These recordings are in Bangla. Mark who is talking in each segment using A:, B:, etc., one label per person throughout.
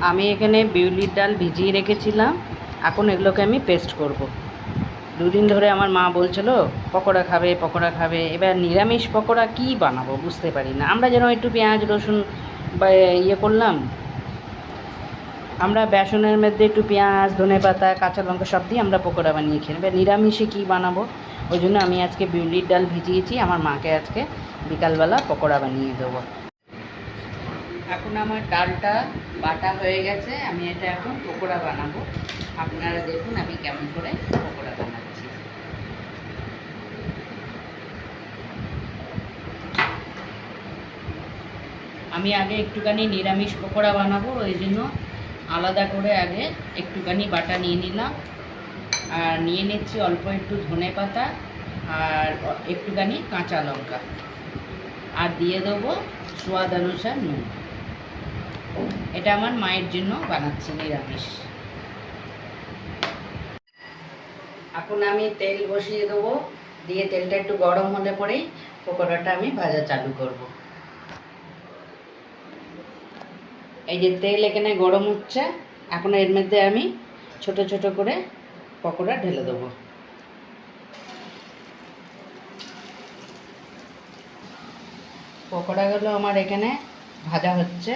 A: আমি এখানে বিউলির ডাল ভিজিয়ে রেখেছিলাম, এখন এগুলোকে আমি পেস্ট করব। দুদিন ধরে আমার মা বলছিল পকোড়া খাবে পকোড়া খাবে, এবার নিরামিষ পকোড়া কী বানাবো বুঝতে পারি না। আমরা যেন একটু পেঁয়াজ রসুন বা ইয়ে করলাম, আমরা বেসনের মধ্যে একটু পেঁয়াজ ধনেপাতা কাঁচা লঙ্কা সব দিয়ে আমরা পকোড়া বানিয়ে খেয়ে, এবার নিরামিষে কী বানাবো। ওই জন্য আমি আজকে বিউলির ডাল ভিজিয়েছি, আমার মাকে আজকে বিকালবেলা পকোড়া বানিয়ে দেবো। এখন আমার ডালটা বাটা হয়ে গেছে, আমি এটা এখন পকোড়া বানাবো। আপনারা দেখুন আমি কেমন করে পকোড়া বানাচ্ছি। আমি আগে একটুখানি নিরামিষ পকোড়া বানাবো, ওই জন্য আলাদা করে আগে একটুখানি বাটা নিয়ে নিলাম, আর নিয়ে নিচ্ছি অল্প একটু ধনে পাতা আর একটুখানি কাঁচা লঙ্কা, আর দিয়ে দেবো স্বাদ অনুসার নুন। এটা আমার মায়ের জন্য বানাচ্ছি নিরামিষ। এখন আমি তেল বসিয়ে দেবো, দিয়ে তেলটা একটু গরম হলে পরেই পকোড়াটা আমি ভাজা চালু করব। এই যে তেল এখানে গরম হচ্ছে, এখন এর মধ্যে আমি ছোট ছোট করে পকোড়া ঢেলে দেবো। পকোড়াগুলো আমার এখানে ভাজা হচ্ছে।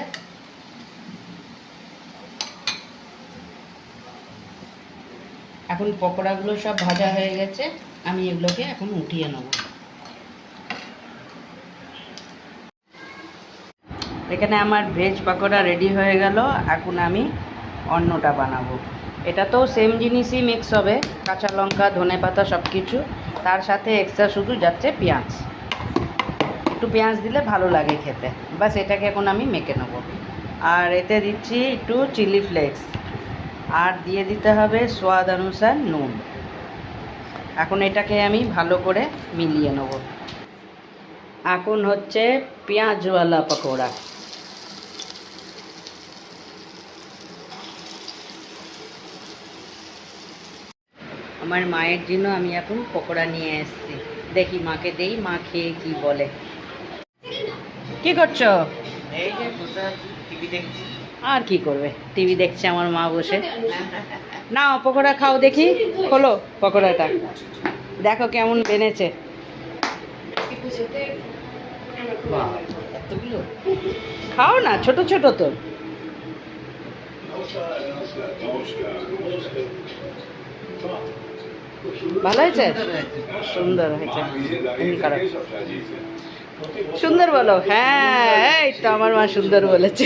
A: এখন পকোড়াগুলো সব ভাজা হয়ে গেছে, আমি এগুলোকে এখন উঠিয়ে নেব। এখানে আমার ভেজ পকোড়া রেডি হয়ে গেল, এখন আমি অন্যটা বানাবো। এটা তো সেম জিনিসই মিক্স হবে, কাঁচা লঙ্কা ধনেপাতা সব কিছু, তার সাথে এক্সট্রা শুধু যাচ্ছে পেঁয়াজ। একটু পেঁয়াজ দিলে ভালো লাগে খেতে, বাস এটাকে এখন আমি মেখে নেব। আর এতে দিচ্ছি একটু চিলি ফ্লেক্স, আর দিয়ে দিতে হবে স্বাদ অনুসার নুন। এখন এটাকে আমি ভালো করে মিলিয়ে নেব। এখন হচ্ছে পেঁয়াজওয়ালা পকোড়া। আমার মায়ের জন্য আমি এখন পকোড়া নিয়ে এসেছি, দেখি মাকে দেই, মা খেয়ে কি বলে। কি করছো?
B: এই যে বসে আছি, টিভি দেখছি।
A: আর কি করবে, টিভি দেখছে আমার মা বসে। নাও পকোড়া খাও দেখি, খোলো পকোড়াটা, দেখো কেমন বেনেছে।
B: বাহ, এতগুলো!
A: খাও না, ছোট ছোট তো। ভালো হয়েছে? সুন্দর হয়েছে। সুন্দর বলো। হ্যাঁ, এই তো আমার মা সুন্দর বলেছে।